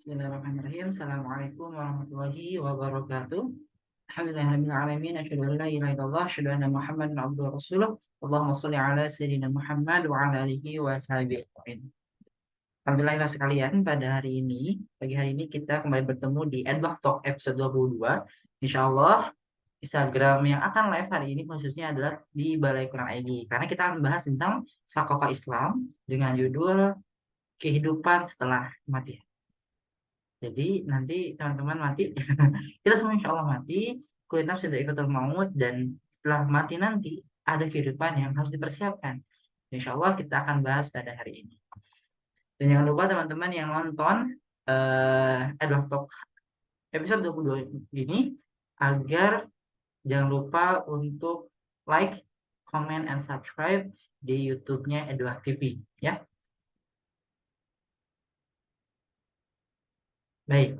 Bismillahirrahmanirrahim. Assalamualaikum warahmatullahi wabarakatuh. Alhamdulillahirabbil alamin. Asyhadu an la ilaha illallah, asyhadu anna Muhammadan abduhu wa rasuluh. Allahumma shalli ala sayyidina Muhammad wa ala alihi wa sahbihi ajmain. Alhamdulillah sekalian, pada pagi hari ini kita kembali bertemu di Edwah Talk episode 22. Insyaallah Instagram yang akan live hari ini khususnya adalah di Balai Quran ID, karena kita akan bahas tentang Saqafah Islam dengan judul kehidupan setelah kematian. Jadi nanti teman-teman mati, kita semua insya Allah mati, kullu nafsin dha'iqatul maut, dan setelah mati nanti ada kehidupan yang harus dipersiapkan. Insya Allah kita akan bahas pada hari ini. Dan jangan lupa teman-teman yang nonton Edward Talk episode 22 ini, agar jangan lupa untuk like, comment, and subscribe di YouTube-nya Edward TV, ya. Baik.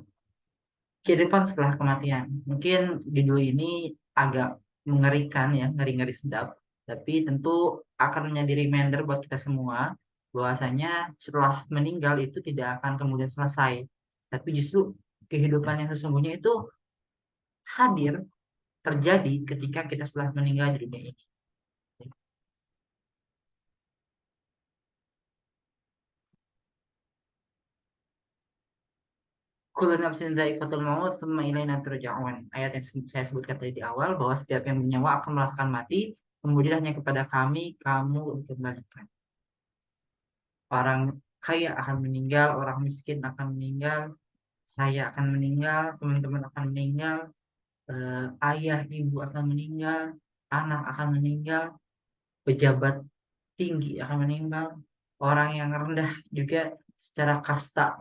Kehidupan setelah kematian. Mungkin judul ini agak mengerikan ya, ngeri-ngeri sedap. Tapi tentu akan menjadi reminder buat kita semua bahwasanya setelah meninggal itu tidak akan kemudian selesai. Tapi justru kehidupan yang sesungguhnya itu hadir, terjadi ketika kita setelah meninggal di dunia ini. Kullu nafsin dha'iqatul maut tsumma ilaina turja'un. Ayat yang saya sebutkan tadi di awal, bahwa setiap yang bernyawa akan merasakan mati, kemudian hanya kepada kami kamu dikembalikan. Orang kaya akan meninggal, orang miskin akan meninggal, saya akan meninggal, teman-teman akan meninggal, ayah ibu akan meninggal, anak akan meninggal, pejabat tinggi akan meninggal, orang yang rendah juga secara kasta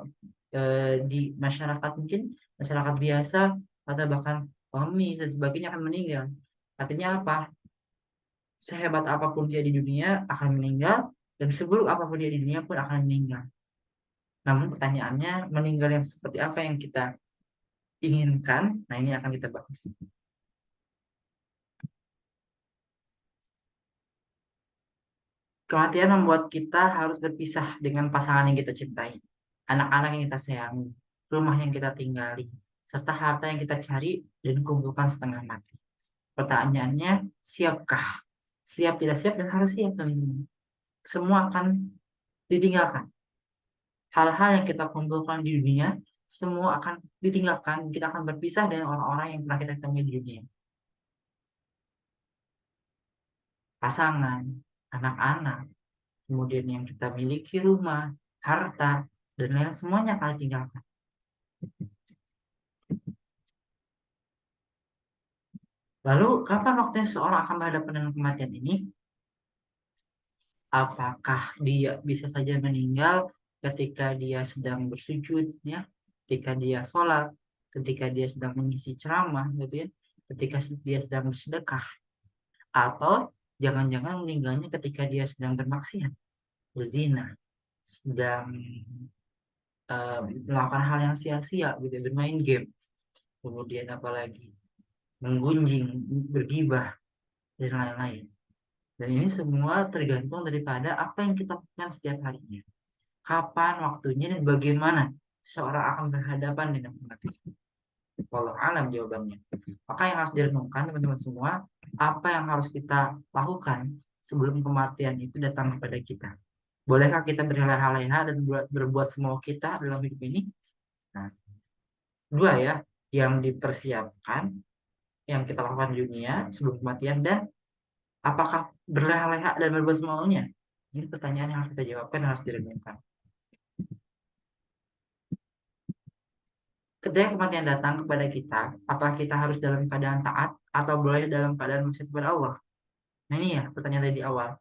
di masyarakat, mungkin masyarakat biasa atau bahkan pengemis dan sebagainya akan meninggal. Artinya apa? Sehebat apapun dia di dunia akan meninggal, dan seburuk apapun dia di dunia pun akan meninggal. Namun pertanyaannya, meninggal yang seperti apa yang kita inginkan? Nah, ini akan kita bahas. Kematian membuat kita harus berpisah dengan pasangan yang kita cintai, anak-anak yang kita sayangi, rumah yang kita tinggali, serta harta yang kita cari dan kumpulkan setengah mati. Pertanyaannya, siapkah? Siap tidak siap, dan harus siap, teman-teman. Semua akan ditinggalkan. Hal-hal yang kita kumpulkan di dunia, semua akan ditinggalkan. Kita akan berpisah dengan orang-orang yang pernah kita temui di dunia. Pasangan, anak-anak, kemudian yang kita miliki, rumah, harta, dan lain semuanya akan ditinggalkan. Lalu, kapan waktunya seseorang akan berhadapan dengan kematian ini? Apakah dia bisa saja meninggal ketika dia sedang bersujud, ya, ketika dia sholat, ketika dia sedang mengisi ceramah, gitu ya, ketika dia sedang bersedekah, atau jangan-jangan meninggalnya ketika dia sedang bermaksiat, berzina, sedang melakukan hal yang sia-sia, gitu, bermain game, kemudian apalagi menggunjing, bergibah, dan lain-lain. Dan ini semua tergantung daripada apa yang kita lakukan setiap harinya. Kapan waktunya dan bagaimana seseorang akan berhadapan dengan kematian. Wallahu alam jawabannya. Maka yang harus direnungkan teman-teman semua, apa yang harus kita lakukan sebelum kematian itu datang kepada kita. Bolehkah kita berleha-leha dan berbuat semua kita dalam hidup ini? Nah, dua ya, yang dipersiapkan, yang kita lakukan di dunia sebelum kematian, dan apakah berleha-leha dan berbuat semaunya? Ini pertanyaan yang harus kita jawabkan dan harus direnungkan. Ketika kematian datang kepada kita, apakah kita harus dalam keadaan taat atau boleh dalam keadaan maksiat kepada Allah? Nah, ini ya pertanyaan tadi di awal.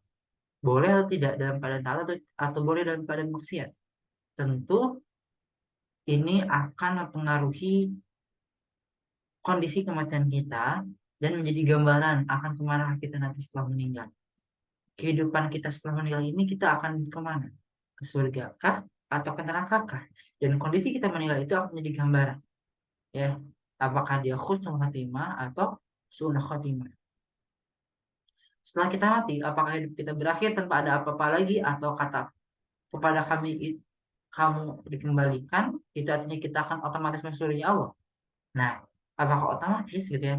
Boleh atau tidak dalam keadaan taat, atau boleh dalam keadaan maksiat? Tentu ini akan mempengaruhi kondisi kematian kita dan menjadi gambaran akan kemana kita nanti setelah meninggal. Kehidupan kita setelah meninggal ini, kita akan kemana? Ke surga kah atau ke neraka kah? Dan kondisi kita meninggal itu akan menjadi gambaran, ya, apakah dia husnul khatimah atau su'ul khatimah. Setelah kita mati, apakah hidup kita berakhir tanpa ada apa-apa lagi, atau kata kepada kami kamu dikembalikan, itu artinya kita akan otomatis masuk surga Allah. Nah, apakah otomatis gitu ya?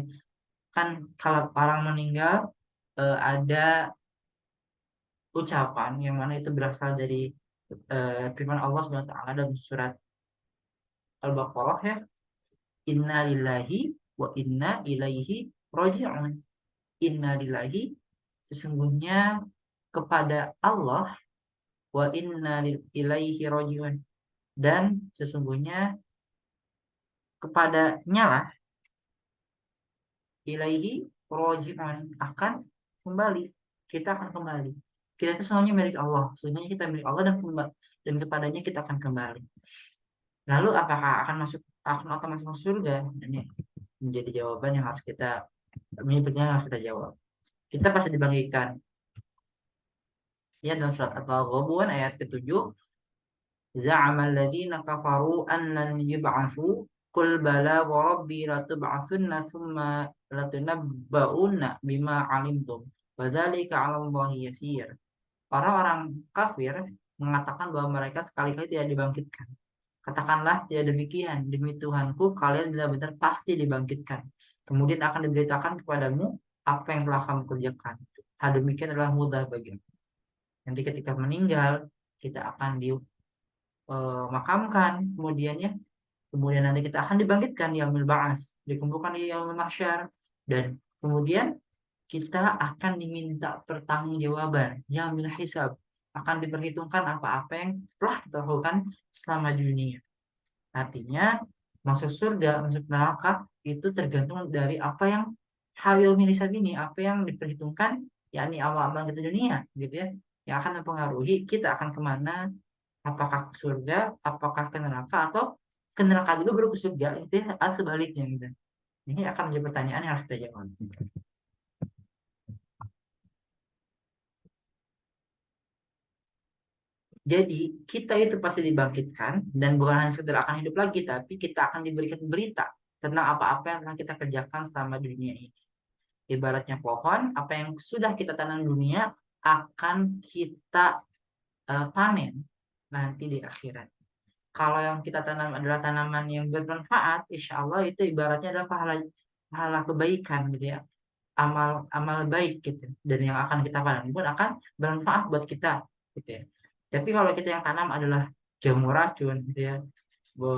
Kan kalau orang meninggal ada ucapan yang mana itu berasal dari firman Allah Subhanahu wa taala dalam surat Al-Baqarah ya, inna lillahi wa inna ilaihi raji'un. Inna lillahi, sesungguhnya kepada Allah, wa inna ilaihi raji'un, dan sesungguhnya kepadanya lah, ilaihi raji'un, akan kembali. Kita akan kembali. Kita itu semuanya milik Allah. Sebenarnya kita milik Allah, dan kepadanya kita akan kembali. Lalu apakah akan otomatis masuk surga? Ini menjadi jawaban yang harus kita ini pertanyaan yang harus kita jawab. Kita pasti dibangkitkan. Ya, dalam surat At-Taghabun ayat ke-7, za'amal ladzina kafaru an lan yub'atsu qul bala wa rabbi latub'atsunna tsumma latunabba'unna bima 'alimtum wa dzalika 'ala Allahi yasir. Orang-orang kafir mengatakan bahwa mereka sekali-kali tidak dibangkitkan. Katakanlah, tidak demikian, demi Tuhanku kalian benar-benar pasti dibangkitkan. Kemudian akan diberitakan kepadamu apa yang telah kamu kerjakan. Hal demikian adalah mudah bagimu. Nanti ketika meninggal, kita akan dimakamkan, kemudian nanti kita akan dibangkitkan di yaumil ba'ats, dikumpulkan di yaumil mahsyar, dan kemudian kita akan diminta pertanggungjawaban, yaumil hisab, akan diperhitungkan apa-apa yang telah kita lakukan selama di dunia. Artinya, masuk surga, masuk neraka itu tergantung dari apa yang hayo milisab ini, apa yang diperhitungkan, yakni awal-awal kita dunia, gitu ya, yang akan mempengaruhi kita akan kemana, apakah ke surga, apakah ke neraka, atau ke neraka dulu baru ke surga, itu ya, atau sebaliknya gitu. Ini akan menjadi pertanyaan yang harus kita jawab. Jadi kita itu pasti dibangkitkan, dan bukan hanya sekedar akan hidup lagi, tapi kita akan diberikan berita tentang apa-apa yang telah kita kerjakan selama di dunia ini. Ibaratnya pohon, apa yang sudah kita tanam di dunia akan kita panen nanti di akhirat. Kalau yang kita tanam adalah tanaman yang bermanfaat, insya Allah itu ibaratnya adalah pahala pahala kebaikan gitu ya, amal amal baik gitu. Dan yang akan kita panen pun akan bermanfaat buat kita gitu ya. Tapi kalau kita yang tanam adalah jamu racun gitu ya,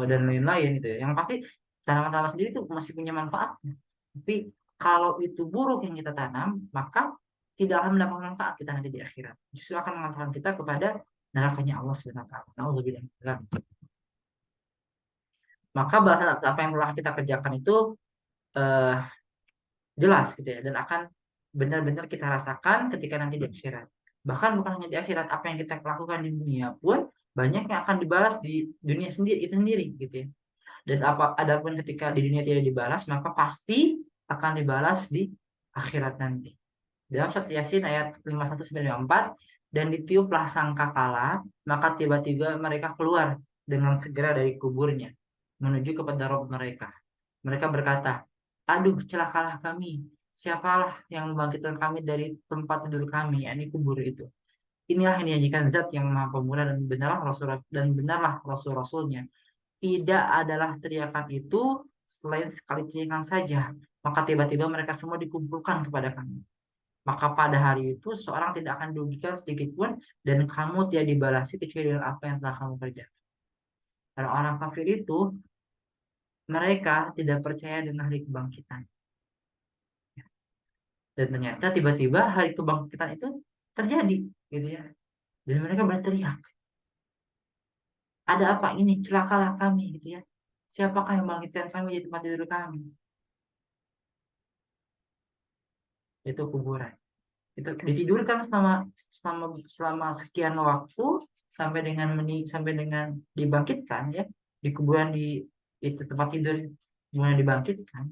dan lain-lain gitu ya, yang pasti tanaman-tanaman sendiri itu masih punya manfaat. Tapi kalau itu buruk yang kita tanam, maka tidak akan mendapat manfaat kita nanti di akhirat. Justru akan mengantarkan kita kepada nerakanya Allah Subhanahu wa taala. Nauzubillah. Maka balasan atas apa yang telah kita kerjakan itu eh, jelas gitu ya, dan akan benar-benar kita rasakan ketika nanti di akhirat. Bahkan bukan hanya di akhirat, apa yang kita lakukan di dunia pun banyak yang akan dibalas di dunia sendiri itu sendiri gitu ya. Dan adapun ketika di dunia tidak dibalas, maka pasti akan dibalas di akhirat nanti. Dalam surat Yasin ayat 51-54, dan ditiuplah sangkakala, maka tiba-tiba mereka keluar dengan segera dari kuburnya menuju kepada Rabb mereka. Mereka berkata, aduh celakalah kami, siapalah yang membangkitkan kami dari tempat tidur kami, yakni kubur itu. Inilah yang dijanjikan Zat yang Maha Pemurah, dan benarlah Rasul-Rasulnya. Tidak adalah teriakan itu selain sekali teriakan saja. Maka tiba-tiba mereka semua dikumpulkan kepada kami. Maka pada hari itu seorang tidak akan dirugikan sedikit pun, dan kamu tidak dibalasi kecuali dengan apa yang telah kamu kerjakan. Karena orang kafir itu mereka tidak percaya dengan hari kebangkitan. Dan ternyata tiba-tiba hari kebangkitan itu terjadi, gitu ya. Dan mereka berteriak, ada apa ini? Celakalah kami, gitu ya. Siapakah yang membangkitkan kami di tempat tidur kami? Itu kuburan. Itu ditidurkan selama selama selama sekian waktu, sampai dengan dibangkitkan ya, di kuburan, di itu tempat tidur, kemudian dibangkitkan,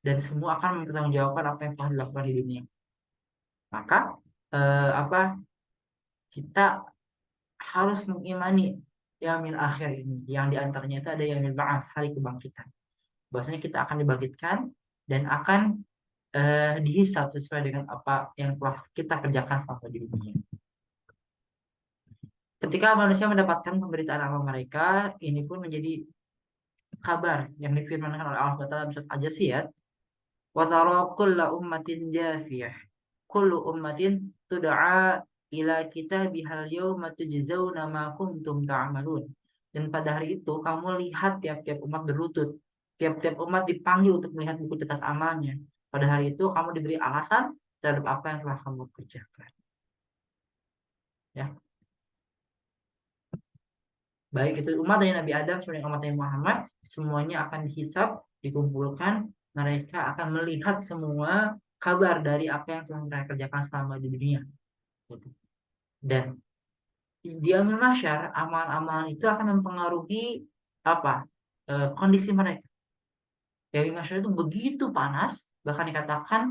dan semua akan mempertanggungjawabkan apa yang telah dilakukan di dunia. Maka apa, kita harus mengimani yaumil akhir ini, yang diantaranya itu ada yaumil ba'ats, hari kebangkitan. Bahwasanya kita akan dibangkitkan dan akan dihisab sesuai dengan apa yang telah kita kerjakan selama di dunia. Ketika manusia mendapatkan pemberitaan amal mereka, ini pun menjadi kabar yang difirmankan oleh Allah Taala dalam surat Al-Jasiyat, wa tara kulla ummatin jafiyah, kullu ummatin tud'a ila kitabihal yawma tujzauna ma kuntum ta'malun. Dan pada hari itu kamu lihat tiap-tiap umat berlutut, tiap-tiap umat dipanggil untuk melihat buku catatan amalnya. Pada hari itu kamu diberi alasan terhadap apa yang telah kamu kerjakan. Ya, baik itu umat dari Nabi Adam sampai umat Nabi Muhammad, semuanya akan dihisab, dikumpulkan, mereka akan melihat semua kabar dari apa yang telah mereka kerjakan selama di dunia. Gitu. Dan di amal mahsyar, amal-amal itu akan mempengaruhi apa? Kondisi mereka. Dari mahsyar itu begitu panas, bahkan dikatakan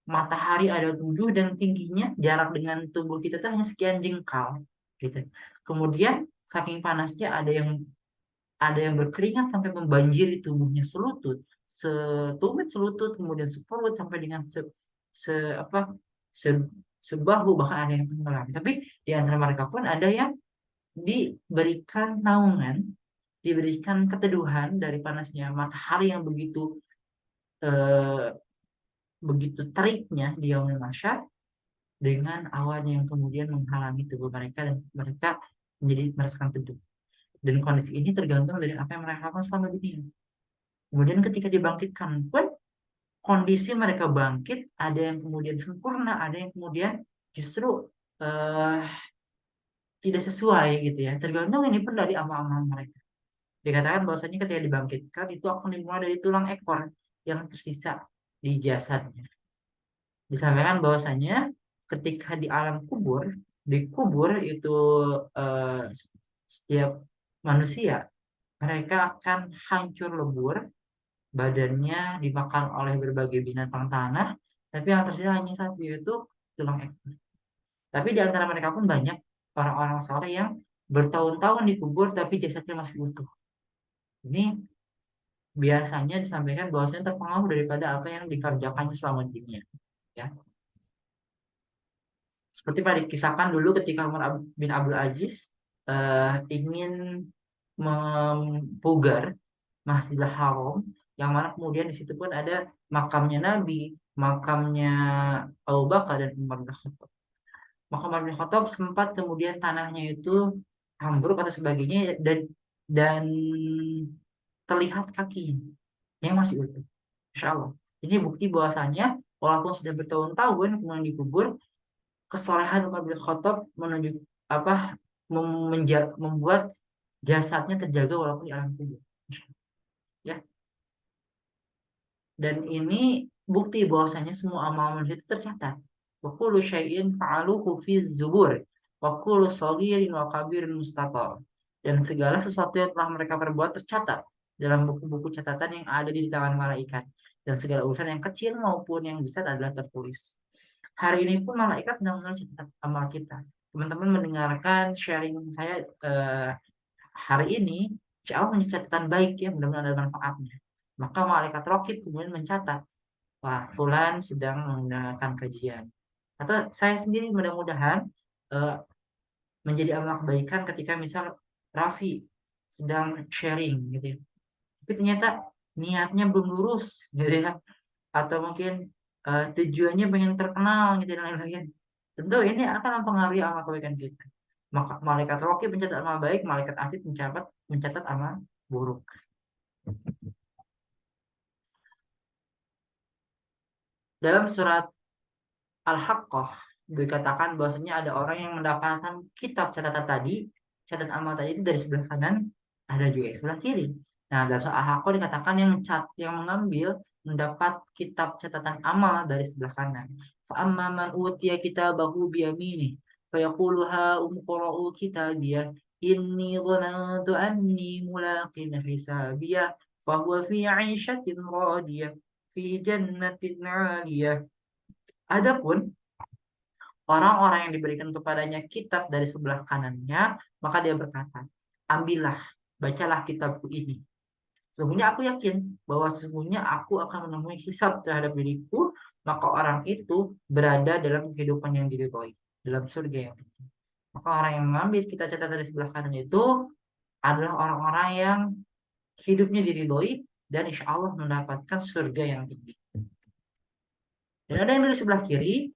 matahari ada 7 dan tingginya jarak dengan tubuh kita itu hanya sekian jengkal, gitu. Kemudian saking panasnya ada yang berkeringat sampai membanjiri tubuhnya selutut, setumit selutut, kemudian seperut sampai dengan se apa se sebahu, bahkan ada yang tenggelam. Tapi di antara mereka pun ada yang diberikan naungan, diberikan keteduhan dari panasnya matahari yang eh, begitu teriknya di yaumul mahsyar, dengan awan yang kemudian menghalangi tubuh mereka dan mereka menjadi merasakan teduh. Dan kondisi ini tergantung dari apa yang mereka lakukan selama di dunia. Kemudian ketika dibangkitkan pun kondisi mereka bangkit ada yang kemudian sempurna, ada yang kemudian justru eh, tidak sesuai gitu ya. Tergantung ini pun dari amal-amal mereka. Dikatakan bahwasanya ketika dibangkitkan itu akan dimulai dari tulang ekor yang tersisa di jasadnya. Disampaikan bahwasanya ketika di alam kubur, di kubur itu eh, setiap manusia mereka akan hancur lebur, badannya dimakan oleh berbagai binatang tanah, tapi yang tersisa hanya satu, yaitu tulang ekor. Tapi di antara mereka pun banyak orang-orang soleh yang bertahun-tahun dikubur tapi jasadnya masih utuh. Ini biasanya disampaikan bahwasanya terpengaruh daripada apa yang dikerjakannya selama di dunia. Ya. Seperti pada dikisahkan dulu ketika Umar bin Abdul Aziz ingin mempugar Masjidil Haram, yang mana kemudian di situ pun ada makamnya Nabi, makamnya Abu Bakar dan Umar bin Khattab. Maka Umar bin Khattab sempat kemudian tanahnya itu ambruk atau sebagainya, dan terlihat kakinya yang masih utuh. Insya Allah. Ini bukti bahwasanya walaupun sudah bertahun-tahun kemudian dikubur, kesolehan Umar bin Khattab menunjuk apa membuat jasadnya terjaga walaupun di alam kubur. Ya, dan ini bukti bahwasanya semua amal manusia itu tercatat. Wa kullu syai'in fa'aluhu fi zubur wa kullu saghirin wa kabirin mustatar. Dan segala sesuatu yang telah mereka perbuat tercatat dalam buku-buku catatan yang ada di tangan malaikat. Dan segala urusan yang kecil maupun yang besar adalah tertulis. Hari ini pun malaikat sedang menulis catatan amal kita. Teman-teman mendengarkan sharing saya hari ini, insya Allah menjadi catatan baik ya, mudah-mudahan ada manfaatnya. Maka malaikat rokib kemudian mencatat, wah, Fulan sedang mendengarkan kajian. Atau saya sendiri mudah-mudahan eh, menjadi amal kebaikan ketika misal Raffi sedang sharing gitu ya. Tapi ternyata niatnya belum lurus gitu ya. Atau mungkin tujuannya pengen terkenal gitu dan lain-lain. Tentu ini akan mempengaruhi amal kebaikan kita. Maka malaikat rokib mencatat amal baik, malaikat atid mencatat amal buruk. Dalam surat Al-Haqqah dikatakan bahwasanya ada orang yang mendapatkan kitab catatan tadi, catatan amal tadi itu dari sebelah kanan, ada juga yang sebelah kiri. Nah, dalam surat Al-Haqqah dikatakan yang mengambil mendapat kitab catatan amal dari sebelah kanan. Fa'amma man utiya kitabahu biyaminih fayaqulu ha umqra'u kitabiyah inni dhanantu anni mulaqin hisabiyah fahuwa fi 'ishatin radiyah fi jannatin 'aliyah. Adapun orang-orang yang diberikan kepadanya kitab dari sebelah kanannya, maka dia berkata, ambillah, bacalah kitabku ini. Sesungguhnya aku yakin bahwa sesungguhnya aku akan menemui hisab terhadap diriku, maka orang itu berada dalam kehidupan yang diridhoi, dalam surga yang tinggi. Maka orang yang mengambil kita catatan dari sebelah kanan itu adalah orang-orang yang hidupnya diridhoi dan insya Allah mendapatkan surga yang tinggi. Dan ada yang dari sebelah kiri,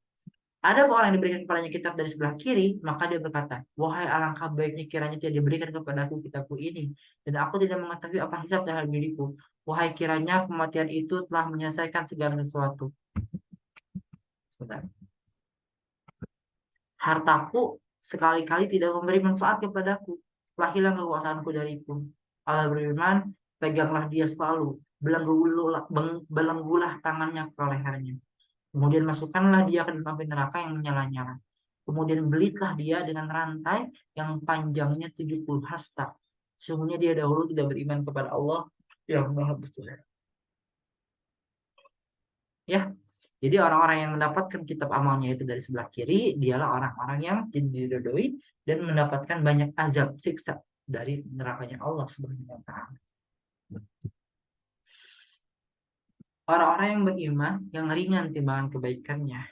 ada orang yang diberikan kepadanya kitab dari sebelah kiri, maka dia berkata, wahai alangkah baiknya kiranya tidak diberikan kepadaku kitabku ini, dan aku tidak mengetahui apa hisab terhadap diriku. Wahai kiranya kematian itu telah menyelesaikan segala sesuatu. Sebentar. Hartaku sekali-kali tidak memberi manfaat kepadaku. Telah hilang kekuasaanku dariku. Allah berfirman, peganglah dia selalu. Belenggulah tangannya ke lehernya. Kemudian masukkanlah dia ke dalam api neraka yang menyala-nyala. Kemudian belitlah dia dengan rantai yang panjangnya 70 hasta. Sesungguhnya dia dahulu tidak beriman kepada Allah yang Maha Besar. Ya, jadi orang-orang yang mendapatkan kitab amalnya itu dari sebelah kiri, dialah orang-orang yang diridhoi dan mendapatkan banyak azab, siksa dari nerakanya Allah Subhanahu wa taala. Orang-orang yang beriman yang ringan timbangan kebaikannya.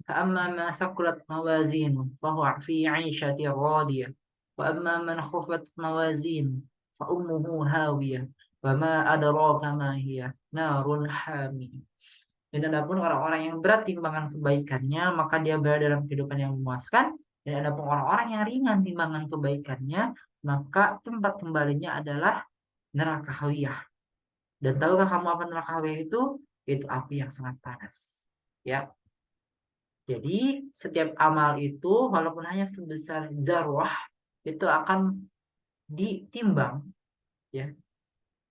فأما ما ثقلت موازينه فهو في عيشة راضية وأما من خفت موازينه فأمه هاوية وما أدراك ما هي نار حامية. Dan adapun orang-orang yang berat timbangan kebaikannya, maka dia berada dalam kehidupan yang memuaskan. Dan adapun orang-orang yang ringan timbangan kebaikannya, maka tempat kembalinya adalah neraka hawiyah. Dan tahukah kamu apa neraka hawiyah itu? Itu api yang sangat panas. Ya, jadi setiap amal itu walaupun hanya sebesar zarwah itu akan ditimbang ya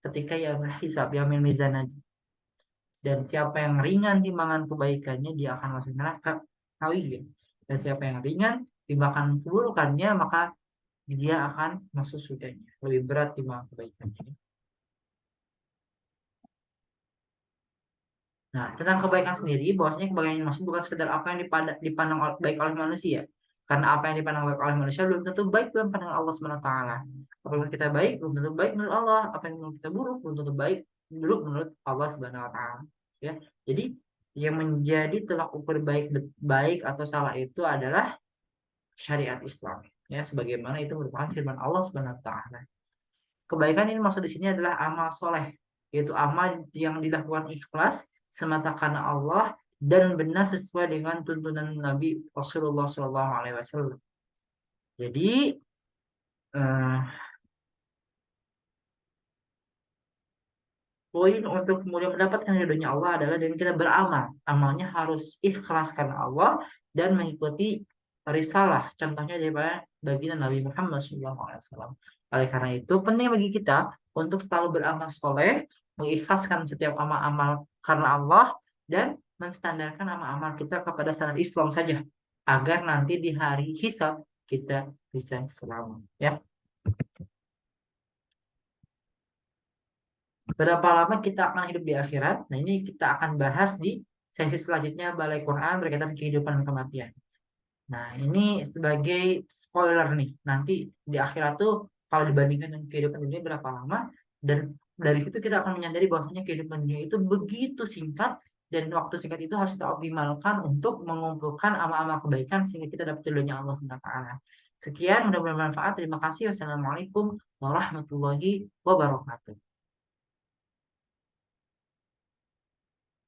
ketika yang hisab yang mizan. Dan siapa yang ringan timbangan kebaikannya dia akan masuk neraka hawiyah. Dan siapa yang ringan timbangan keburukannya maka dia akan masuk surganya. Lebih berat timbangan kebaikannya. Nah, tentang kebaikan sendiri, bahwasanya kebaikan yang maksud bukan sekedar apa yang dipandang baik oleh manusia. Karena apa yang dipandang baik oleh manusia belum tentu baik dalam pandangan Allah Subhanahu wa taala. Apa yang kita baik belum tentu baik menurut Allah, apa yang menurut kita buruk belum tentu baik buruk menurut Allah Subhanahu wa taala. Ya. Jadi yang menjadi tolak ukur baik atau salah itu adalah syariat Islam. Ya, sebagaimana itu merupakan firman Allah Subhanahu wa taala. Kebaikan ini maksud di sini adalah amal soleh, yaitu amal yang dilakukan ikhlas semata karena Allah dan benar sesuai dengan tuntunan Nabi Rasulullah SAW. Jadi eh, poin untuk kemudian mendapatkan ridhonya Allah adalah dengan kita beramal. Amalnya harus ikhlas karena Allah dan mengikuti risalah. Contohnya daripada baginda Nabi Muhammad SAW. Oleh karena itu penting bagi kita untuk selalu beramal soleh, mengikhlaskan setiap amal-amal karena Allah dan menstandarkan amal-amal kita kepada standar Islam saja agar nanti di hari hisab kita bisa selamat. Ya. Berapa lama kita akan hidup di akhirat? Nah, ini kita akan bahas di sesi selanjutnya Balai Quran berkaitan kehidupan dan kematian. Nah, ini sebagai spoiler nih. Nanti di akhirat tuh kalau dibandingkan dengan kehidupan dunia berapa lama dan dari situ kita akan menyadari bahwasanya kehidupan dunia itu begitu singkat dan waktu singkat itu harus kita optimalkan untuk mengumpulkan amal-amal kebaikan sehingga kita dapat ridhonya Allah Subhanahu wa taala. Sekian, mudah-mudahan bermanfaat. Terima kasih. Wassalamualaikum warahmatullahi wabarakatuh.